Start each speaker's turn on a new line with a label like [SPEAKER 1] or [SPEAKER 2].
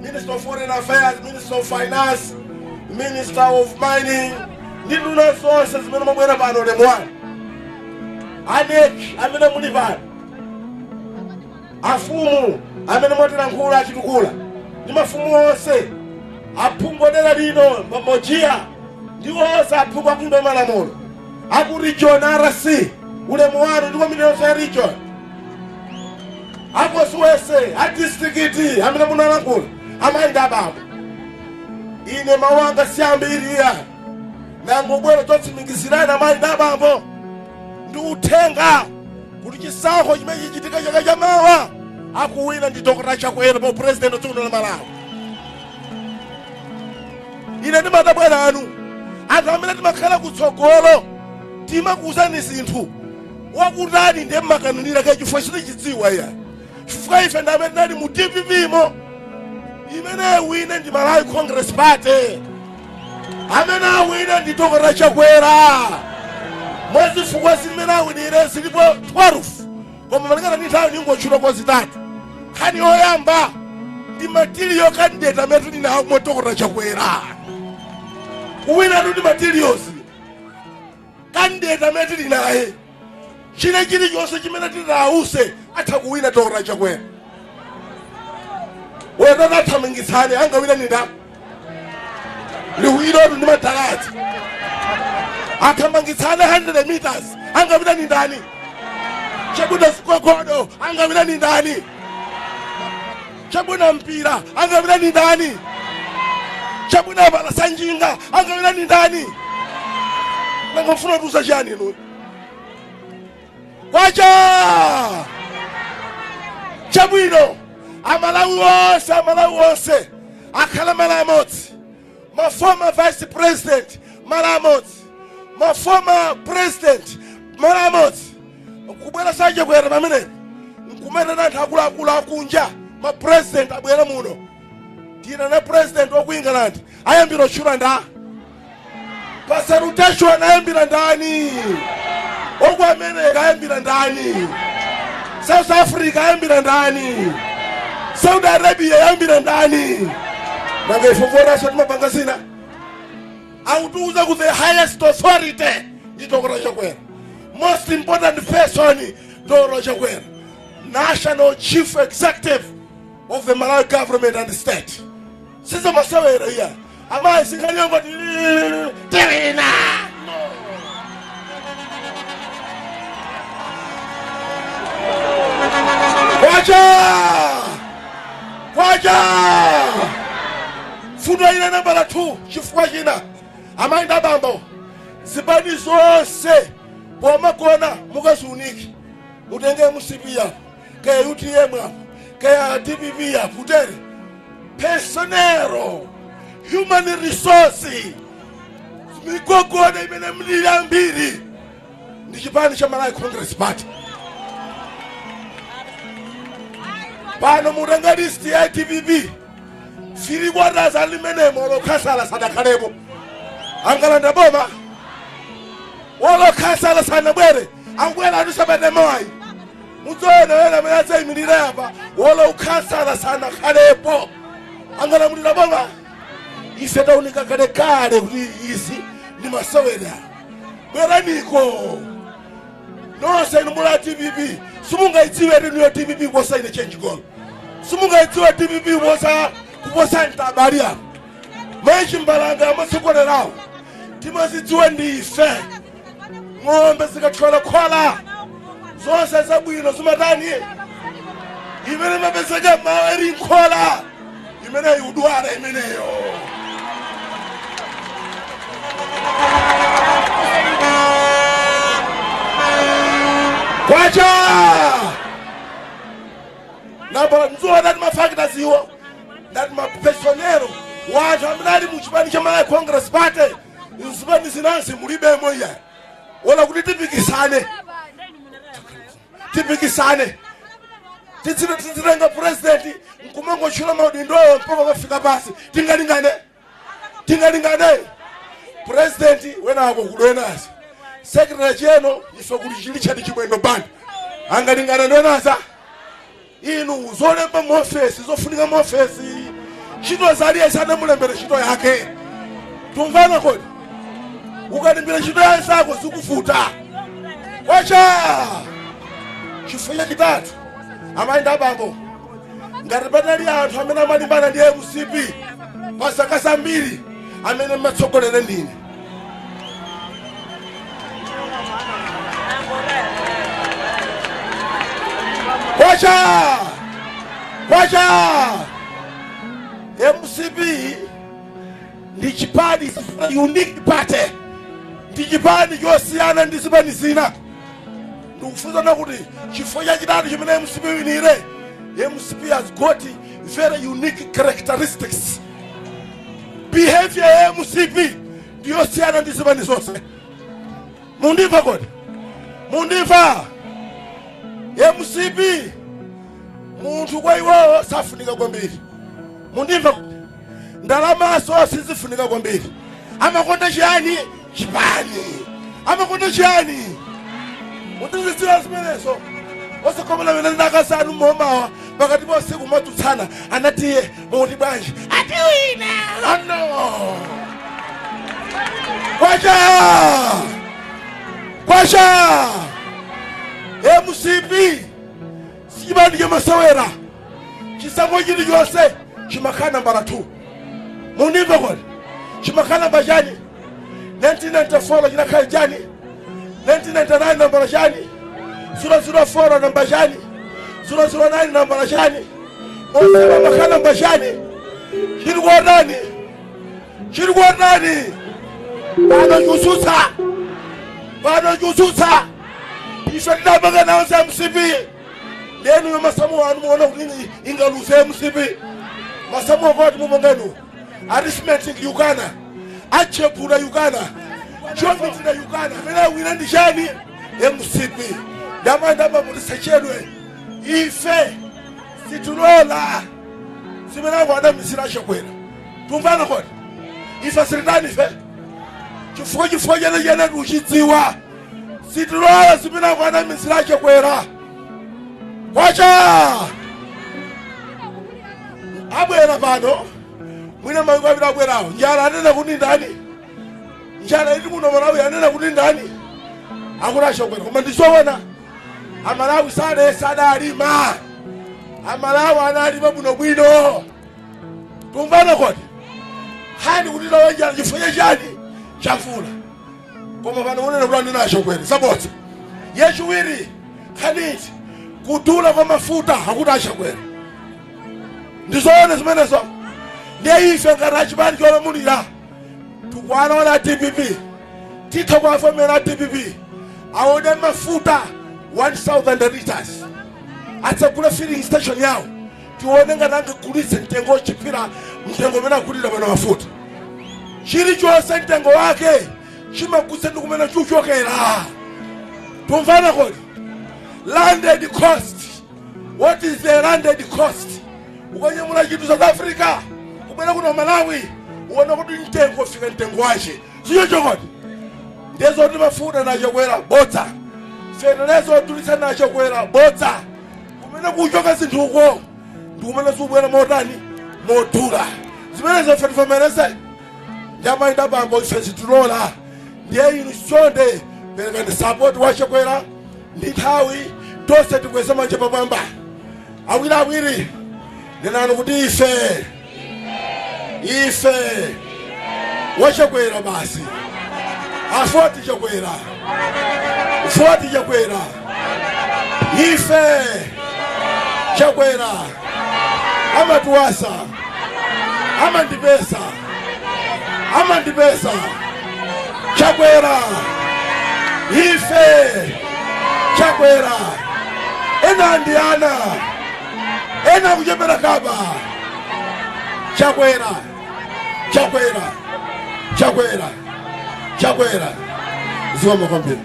[SPEAKER 1] Minister of Foreign Affairs, Minister of Finance, Minister of Mining, Niduna Sources, Minamabana Bano de Moine. Anek, Amina Munivan. Afumu, Amina Motumbwa Chikula. Nimafumu se. Apungo de la Dino, Mamojia. Diwosa Apungo Kumbe Malamolo. Abu region Arasi. Ule Moano, 2 million region. Abu Suese, Atistikiti, Amina Munanakul. Amanda Babu. Ine Mawanga Siambiria. Na ngobwelo totsi mingisirana Amanda Babu. Ndutenga. Kulikisaho chimechi chitika chaka chamawa. Akuwina nditokota chakwera po president otsuno la Malawi. Ine ndimadabwera anu. Anthu amene timakhala kutsogolo. Timakuzani zinthu. Wakutani ndiye makanunira kachifukwa chitichidziwa ya. Chifukwa ife ndamene ndali mu DPP mo. Imene wina ndi Malawi Congress Party. Amene wina nditokota chakwera. Mwezi fukwa zimene awinire zilipo 12. Koma malingana ndi nthawi ningochula kwa zitatu. Khani oyamba ndi material candidate amene tili nawo motokota chakwera. Kuwina ndi materials. Candidate amene tili naye. Chile chonse chimene tilause atha kuwina tokota chakwera. Wena nathamangitsane angawina ndi ndani. Liwiro ndi matalati. Athamangitsane 100 meters angawina ndi ndani. Chabuna sikokodo angawina ndi ndani. Chabuna mpira angawina ndi ndani. Chabuna balasanjinga angawina ndi ndani. Nangofuna kuza chani ino. Kwacha! Chabwino Amalawi wonse akhala Malamoti. My former vice president Malamoti. My former president Malamoti. Kubwera sanje kwera pamene nkumene nanthu akuluakulu akunja ma president abwera muno. Tina na president wa ku England ayambira otchula nda. Pa salutation ayambira ndani. Oku America ayambira ndani. South Africa ayambira ndani. Saudi Arabia ayambira ndani. Nanga ifovora so timapanga zina. Autuza ku the highest authority nditokota chakwera. Most important person, Doro Chakwera, National Chief Executive of the Malawi government and the state. Sisa masawera here. Ama isikali yangu Terina. Waja. Funo ina nambala 2. Chifukwa china. Ama inda bambo. Zibani zonse. Boma kona mukazuniki mutenge musipi yapo kaya UTM yapo kaya DPP yapo utere personero human resource mikogona imene mlili ambiri ndi chipani cha Malawi Congress Party. Pano mutenga list ya DPP firi kwadaza limene molo khasala sadakhalebo angalanda boma. Wolo khasala sana bwere angwela atusabene moyi muzone wena myaza imilira yapa wolo khasala sana khalepo angala mulira bonga iseta unika kale kuti isi ni masawera bwera niko nonse numula DPP sumunga itsiwe rino DPP kosa ine change goal sumunga itsiwe DPP kosa kuposa ntabari ya maji mbalanga amasukolerawo timazidziwe ndi ife. Ngombe zikathola khola zonse zabwino zimatani imene mapezeka maweri nkhola imene yudwala imeneyo. Kwacha namba nzuwa ndati mafakita ziwo ndati mapersonero watu amnali muchipani cha Malawi Congress Party nzipani zinansi mulibe moya. Wala kuti tipikisane titsirenga president nkumango chula maudindo mpaka kafika basi tingalingane president wena ako kudwenaza secretary general ife kuti chili chati chimwendo band angalingana ndwenaza inu zolemba mu office zofunika mu office Shito zalia sana mulembele shito yake. Tumvana kodi. Ukalimbira shito yanzako sikufuta. Wacha. Chifanya kitatu. Amaenda bambo. Ngaribadali anthu amene amalimbana ndi MCP. Pasakasa mbiri amene matsogolera ndine. Kwacha MCP ndi chipani unique party. Ndi chipani chosiyana ndi zipani zina. Ndikufunsa kuti chifukwa chachitatu chimene MCP winire, MCP has got very unique characteristics. Behavior ya MCP ndiyosiyana ndi zipani zonse. Mundimva kodi? Mundimva? MCP muntu kwa iwo safunika kwambiri. Mundimva kodi? Ndalama so sizifunika kwambiri. Amakonda chiyani? Chipani. Amakonda chiyani? Mundizitsira zimenezo. Osakomela wena ndakasanu mmomawa pakati bose kumatutsana anatiye muti bwanji. Ati wina. Ano. Kwacha. MCP sibandi ya masawera. Chisango chili yose chimakana mbara 2. Mundimva kodi? Chimakana bajani. 1994 chinakhala jani. 1999 nambara jani. 004 nambara jani. 009 nambara jani. Osema makana mbajani. Chirigwardani. Bado jusutsa. Ifakida bagana onse MCP. Lenu yo masamu anu muona kuti ingaluze MCP. Masamu akoti mumongenu. Arithmetic Uganda. Achepura Uganda. Geometry na Uganda. Mena wina ndishani MCP. Ndama mulisachedwe. Ife situlola. Simena wada misira shokwera. Tumvana kodi. Ife siritani ife. Chifukwa jana ruchidziwa. Situlola simena wada misira shokwera. Wacha. Abwera pano. Mwina mayungu abira abwerawo. Njala anena kuti ndani. Njala iti muno Malawi anena kuti ndani. Akula shokwera. Koma ndisowona. Amalawi sada alima. Amalawi analima buno bwino. Tumvana kodi. Hani kuti lawa njala chifukwa chani chafula. Koma pano unena kuti ndina shokwera. Sabotsa. Yechiwiri kaniti kudula kwa mafuta hakuti ashakwera. Ndizoone zimenezo. Ndiye ife ngati chipani cholamulira. Tukwana DPP. Titha kwafomera DPP. Aone mafuta 1,000 liters. Atsagula filling station yawo. Tione ngati kulise mtengo chipira mtengo mena kulira bana mafuta. Chiri chose mtengo wake. Chimakuse ndikumena chuchokera. Tumvana kodi. Landed cost. What is the landed cost? Ukanye muna chitu South Africa. Kubena kuna Malawi. Uwana kuti mtengo fika mtengo wache. Siyo chokodi. Ndezo ndi mafuta na chokwera bota. Federezo tulisa na chokwera bota. Kumene kuchoka zinthu uko. Ndikumene subwera motani motura. Zimene zafanifomerese. Ndama inda bambo ifensi tulola. Ndiye inu chonde. Pereka ndi support wa chokwera. Ndithawi tose tikweza manje pamwamba. Awiri nenano kuti ife wachakwera basi. Afoti chakwera. Ife chakwera. Amatuwasa. Amandipesa. Chakwera. Ife chakwera. Ena ndiana. Ena kujembera kaba. Chakwera. Ziwa mwakwambia.